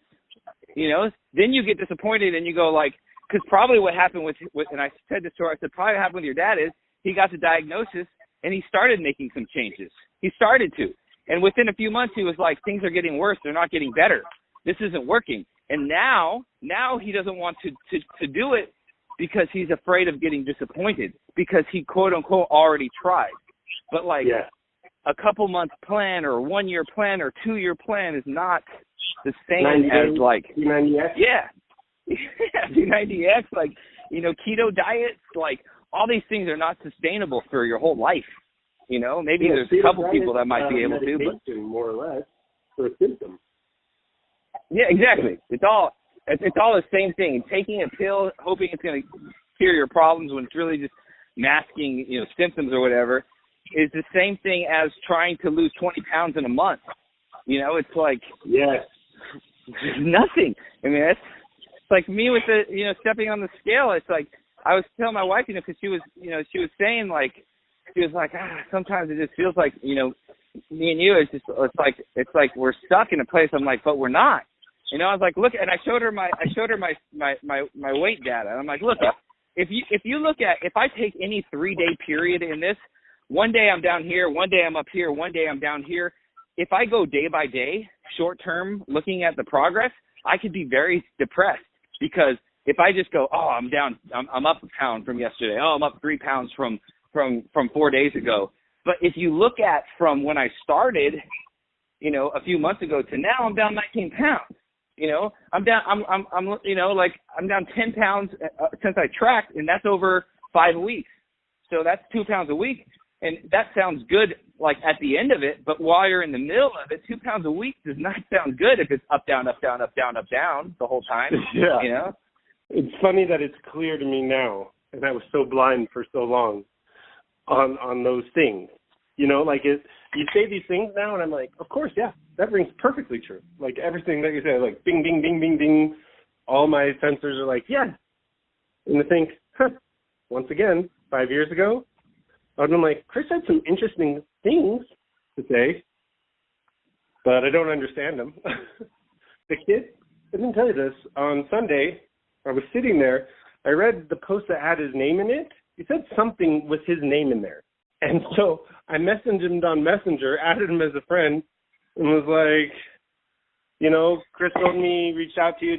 Then you get disappointed and you go like, because probably what happened with, and I said this to her, I said, probably what happened with your dad is he got the diagnosis and he started making some changes. He started to. And within a few months, he was like, things are getting worse. They're not getting better. This isn't working. And now he doesn't want to do it because he's afraid of getting disappointed because he, quote unquote, already tried. But a couple month plan or a 1 year plan or 2 year plan is not the same as like D90X. D90X, like keto diets, like all these things are not sustainable for your whole life. Maybe there's a couple people that might be able to, but more or less for a symptom. Yeah, exactly. It's all the same thing. Taking a pill, hoping it's going to cure your problems when it's really just masking, symptoms or whatever, is the same thing as trying to lose 20 pounds in a month. It's like nothing. I mean, it's like me with the stepping on the scale. It's like I was telling my wife, because she was saying like. She was like, sometimes it just feels like, me and you, it's like we're stuck in a place. I'm like, but we're not. I was like, look, and I showed her my weight data. And I'm like, look, if you look at, if I take any 3-day period in this, one day I'm down here, one day I'm up here, one day I'm down here. If I go day by day, short term, looking at the progress, I could be very depressed because if I just go, oh, I'm down, I'm up a pound from yesterday. Oh, I'm up 3 pounds from 4 days ago. But if you look at from when I started, a few months ago to now, I'm down 19 pounds. I'm down, I'm down 10 pounds since I tracked, and that's over 5 weeks. So that's 2 pounds a week. And that sounds good, like at the end of it. But while you're in the middle of it, 2 pounds a week does not sound good if it's up, down, up, down, up, down, up, down the whole time. Yeah. It's funny that it's clear to me now, and I was so blind for so long on those things. You say these things now, and I'm like, of course, yeah, that rings perfectly true. Like everything that you say, like bing, bing, bing, bing, bing. All my sensors are like, yeah. And I think, once again, 5 years ago, I would have been like, Chris had some interesting things to say, but I don't understand them. The kid, I didn't tell you this, on Sunday, I was sitting there, I read the post that had his name in it. He said something with his name in there. And so I messaged him on Messenger, added him as a friend, and was like, Chris told me, reached out to you,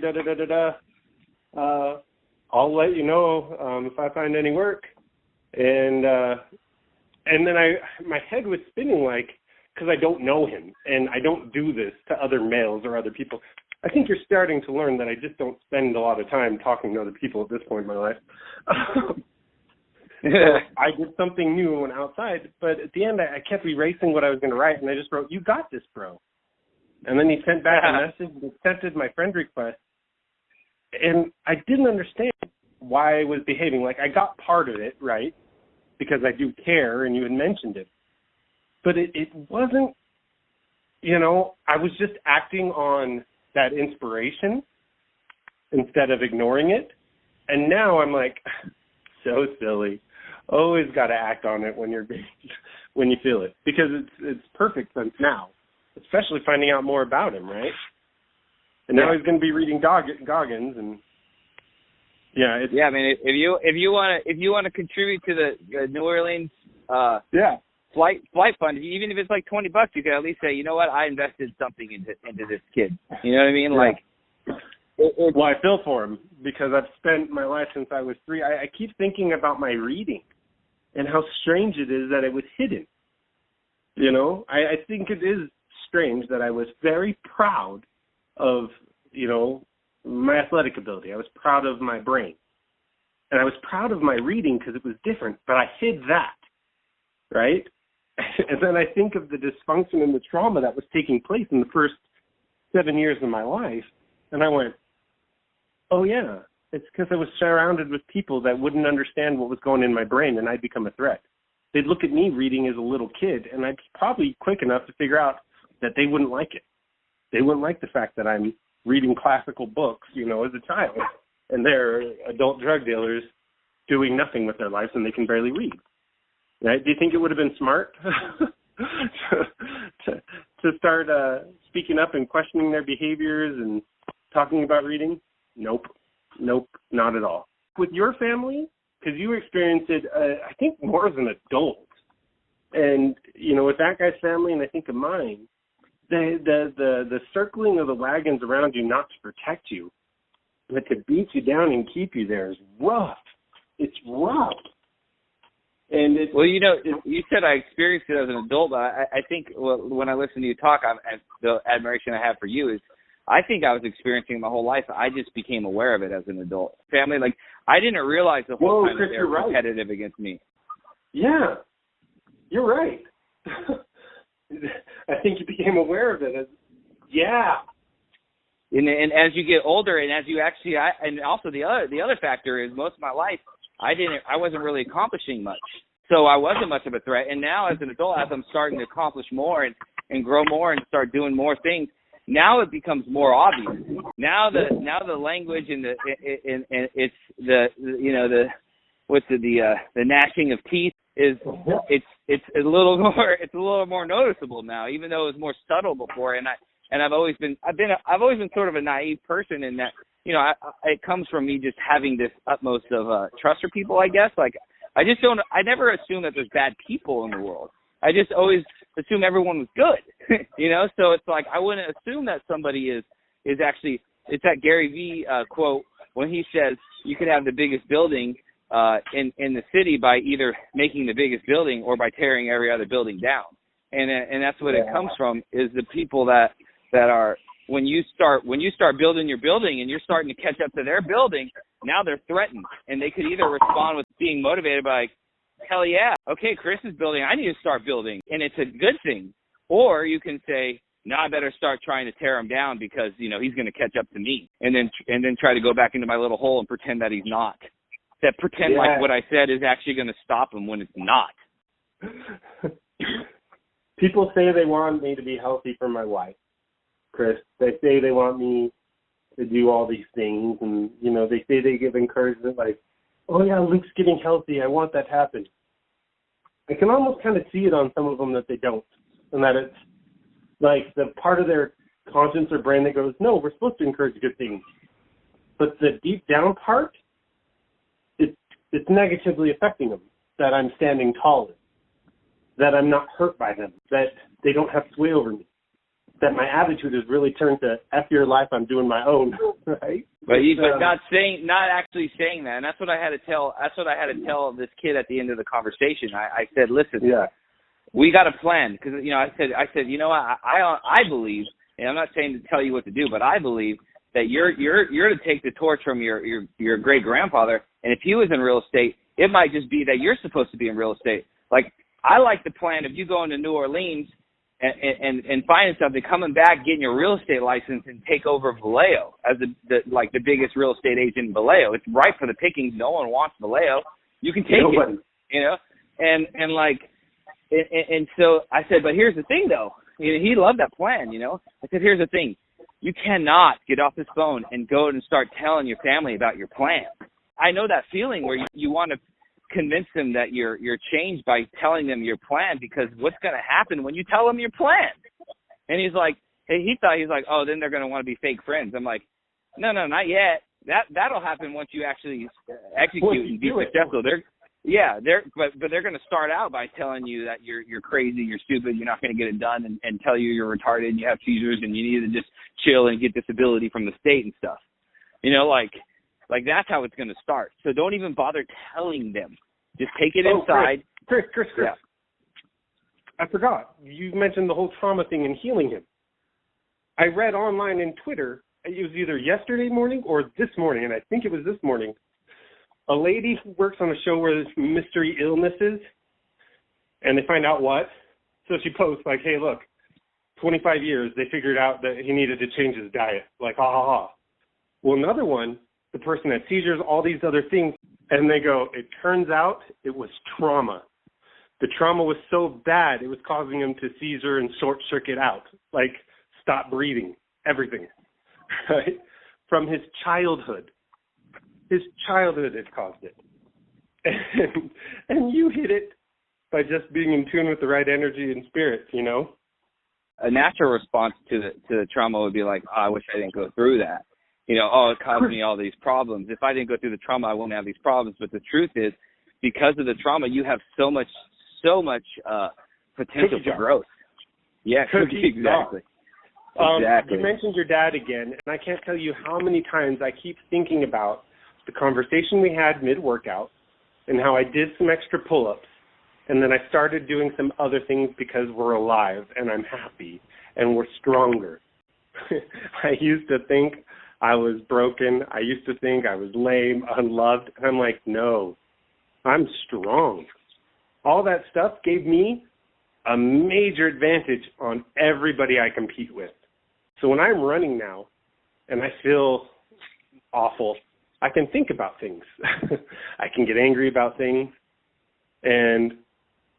I'll let you know if I find any work. And then my head was spinning like, because I don't know him, and I don't do this to other males or other people. I think you're starting to learn that I just don't spend a lot of time talking to other people at this point in my life. So I did something new and went outside, but at the end I kept erasing what I was going to write, and I just wrote, "You got this, bro." And then he sent back a message and accepted my friend request. And I didn't understand why I was behaving. Like, I got part of it, right, because I do care, and you had mentioned it. But it wasn't, I was just acting on that inspiration instead of ignoring it. And now I'm like, so silly. Always got to act on it when when you feel it, because it's perfect sense now, especially finding out more about him, right? And now he's going to be reading Goggins, and I mean, if you want to contribute to the New Orleans flight fund, even if it's like $20, you can at least say, you know what, I invested something into this kid. You know what I mean? Yeah. Like. Well, I feel for him because I've spent my life since I was 3. I keep thinking about my reading and how strange it is that it was hidden. I think it is strange that I was very proud of my athletic ability. I was proud of my brain. And I was proud of my reading because it was different, but I hid that, right? And then I think of the dysfunction and the trauma that was taking place in the first 7 years of my life, and I went, oh, yeah, it's because I was surrounded with people that wouldn't understand what was going in my brain, and I'd become a threat. They'd look at me reading as a little kid, and I'd be probably quick enough to figure out that they wouldn't like it. They wouldn't like the fact that I'm reading classical books, as a child. And they're adult drug dealers doing nothing with their lives and they can barely read. Right? Do you think it would have been smart to start speaking up and questioning their behaviors and talking about reading? Nope, not at all. With your family, because you experienced it, I think, more as an adult. And, with that guy's family and I think of mine, the circling of the wagons around you not to protect you, but to beat you down and keep you there is rough. It's rough. And it's, well, you said I experienced it as an adult, but I think when I listen to you talk, the admiration I have for you is I think I was experiencing it my whole life. I just became aware of it as an adult. Family, I didn't realize the whole time Chris, that they were competitive against me. Yeah, you're right. I think you became aware of it. And as you get older, and as you actually, and also the other factor is most of my life, I wasn't really accomplishing much, so I wasn't much of a threat. And now as an adult, as I'm starting to accomplish more and grow more and start doing more things, now it becomes more obvious. Now the language and it's the gnashing of teeth is it's a little more noticeable now, even though it was more subtle before. And I've always been sort of a naive person in that, it comes from me just having this utmost of trust for people, I guess. I never assume that there's bad people in the world. I just always assume everyone was good, so it's like I wouldn't assume that somebody is actually, it's that Gary Vee quote when he says you could have the biggest building in the city by either making the biggest building or by tearing every other building down. And that's what it comes from, is the people that are, when you start building your building and you're starting to catch up to their building, now they're threatened. And they could either respond with being motivated by, hell yeah, okay, Chris is building, I need to start building, and it's a good thing. Or you can say, no, I better start trying to tear him down because, he's going to catch up to me, and then try to go back into my little hole and pretend that he's not. That pretend like what I said is actually going to stop him when it's not. People say they want me to be healthy for my wife, Chris. They say they want me to do all these things, and, they say they give encouragement like, oh, yeah, Luke's getting healthy. I want that to happen. I can almost kind of see it on some of them that they don't, and that it's like the part of their conscience or brain that goes, no, we're supposed to encourage good things. But the deep down part, it's negatively affecting them, that I'm standing tall, that I'm not hurt by them, that they don't have sway over me, that my attitude has really turned to F your life, I'm doing my own, right? But not actually saying that, and that's what I had to tell. That's what I had to tell this kid at the end of the conversation. I said, listen, we got a plan, because I said, I believe, and I'm not saying to tell you what to do, but I believe that you're to take the torch from your great grandfather, and if he was in real estate, it might just be that you're supposed to be in real estate. Like, I like the plan of you going to New Orleans and finding something, coming back, getting your real estate license, and take over Vallejo as the biggest real estate agent in Vallejo. It's ripe for the pickings. No one wants Vallejo. You can take it, and so I said, but here's the thing, though. He loved that plan, I said, here's the thing. You cannot get off this phone and go and start telling your family about your plan. I know that feeling where you want to convince them that you're changed by telling them your plan, because what's going to happen when you tell them your plan? And he's like, oh, then they're going to want to be fake friends. I'm like, no, not yet. That'll happen once you actually execute and be successful. But they're going to start out by telling you that you're crazy, you're stupid, you're not going to get it done, and tell you you're retarded and you have seizures and you need to just chill and get disability from the state and stuff. Like that's how it's going to start. So don't even bother telling them. Just take it inside. Chris. Yeah. I forgot. You mentioned the whole trauma thing and healing him. I read online in Twitter, it was either yesterday morning or this morning, and I think it was this morning, a lady who works on a show where there's mystery illnesses, and they find out what. So she posts like, hey, look, 25 years, they figured out that he needed to change his diet. Like, ha, ha, ha. Well, another one, the person had seizures, all these other things, and they go, it turns out it was trauma. The trauma was so bad, it was causing him to seizure and short circuit out, like stop breathing, everything, right? From his childhood. His childhood had caused it. And you hit it by just being in tune with the right energy and spirit, you know? A natural response to the trauma would be like, oh, I wish I didn't go through that. You know, oh, it caused me all these problems. If I didn't go through the trauma, I wouldn't have these problems. But the truth is, because of the trauma, you have so much potential for growth. Yeah, exactly. Exactly. You mentioned your dad again, and I can't tell you how many times I keep thinking about the conversation we had mid-workout and how I did some extra pull-ups, and then I started doing some other things because we're alive and I'm happy and we're stronger. I used to think I was broken. I used to think I was lame, unloved, and I'm like, no, I'm strong. All that stuff gave me a major advantage on everybody I compete with. So when I'm running now and I feel awful, I can think about things. I can get angry about things. And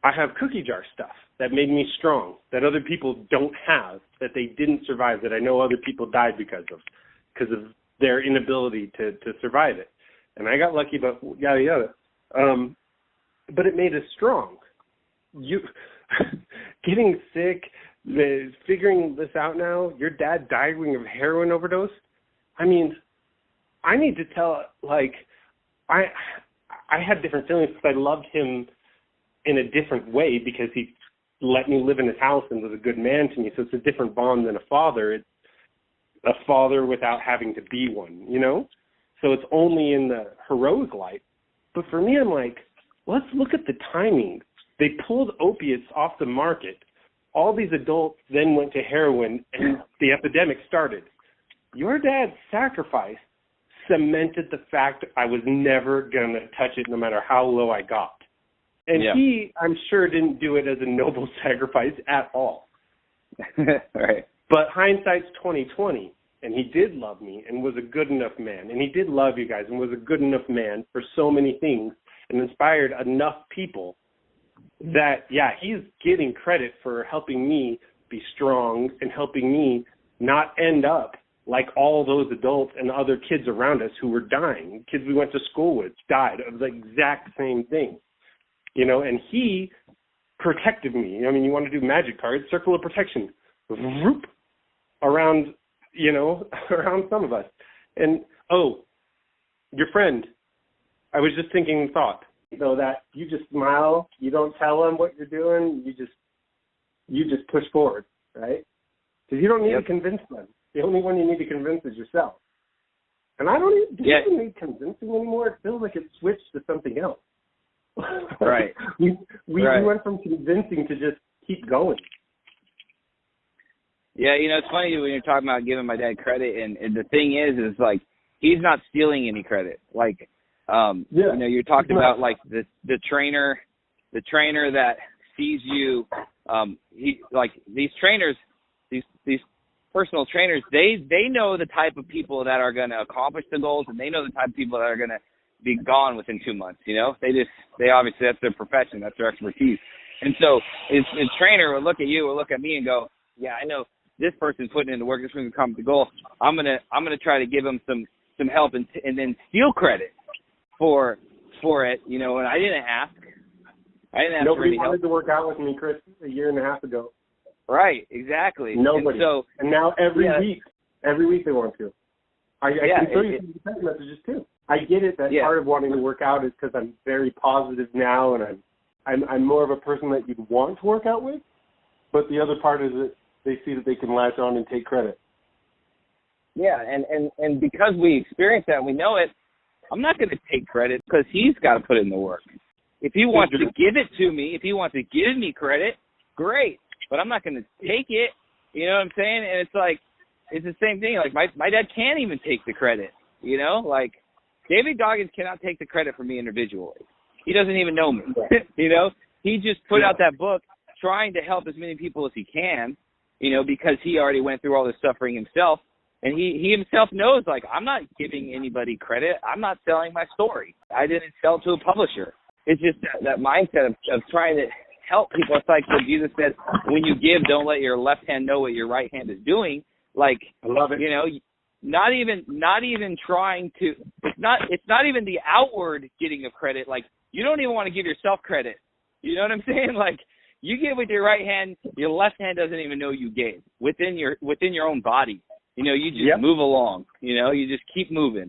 I have cookie jar stuff that made me strong, that other people don't have, that they didn't survive, that I know other people died because of their inability to survive it. And I got lucky, but yada, yada. But it made us strong. You getting sick, figuring this out now, your dad dying of heroin overdose. I mean, I need to tell, like, I had different feelings because I loved him in a different way because he let me live in his house and was a good man to me. So it's a different bond than a father. It's a father without having to be one, you know? So it's only in the heroic light. But for me, I'm like, let's look at the timing. They pulled opiates off the market. All these adults then went to heroin, and the epidemic started. Your dad's sacrifice cemented the fact I was never going to touch it no matter how low I got. And he, I'm sure, didn't do it as a noble sacrifice at all. Right. But hindsight's 20/20, and he did love me and was a good enough man. And he did love you guys and was a good enough man for so many things and inspired enough people that, yeah, he's getting credit for helping me be strong and helping me not end up like all those adults and other kids around us who were dying. Kids we went to school with died of the exact same thing, you know, and he protected me. I mean, you want to do magic cards, circle of protection, whoop, around, you know, around some of us. And, oh, your friend, I was just thinking thought, you know, that you just smile, you don't tell them what you're doing, you just push forward, right? Because you don't need to convince them. The only one you need to convince is yourself. And I don't even need convincing anymore. It feels like it switched to something else. Right. we went from convincing to just keep going. Yeah, you know, it's funny when you're talking about giving my dad credit, and the thing is like, he's not stealing any credit. Like, you know, you're talking about like the trainer that sees you. He like these trainers, these personal trainers. They know the type of people that are going to accomplish the goals, and they know the type of people that are going to be gone within 2 months. You know, they obviously, that's their profession, that's their expertise. And so his trainer will look at you or look at me and go, yeah, I know this person's putting in the work. This person's come to the goal. I'm gonna try to give him some help and then steal credit for it, you know. And I didn't ask. Nobody wanted to work out with me, Chris, a year and a half ago. Right, exactly. Nobody. And now every week they want to. I can show you some text messages too. I get it that part of wanting to work out is because I'm very positive now, and I'm more of a person that you'd want to work out with. But the other part is that they see that they can latch on and take credit. Yeah, and because we experience that and we know it, I'm not going to take credit because he's got to put in the work. If he wants to give it to me, if he wants to give me credit, great. But I'm not going to take it. You know what I'm saying? And it's like, it's the same thing. Like my dad can't even take the credit, you know, like David Goggins cannot take the credit for me individually. He doesn't even know me, you know, he just put out that book trying to help as many people as he can, you know, because he already went through all this suffering himself. And he himself knows, like, I'm not giving anybody credit. I'm not selling my story. I didn't sell to a publisher. It's just that mindset of trying to help people. It's like what Jesus said, when you give, don't let your left hand know what your right hand is doing. Like, I love it. You know, not even trying to, it's not even the outward getting of credit. Like, you don't even want to give yourself credit. You know what I'm saying? Like, you give with your right hand, your left hand doesn't even know you gave within your own body. You know, you just move along. You know, you just keep moving.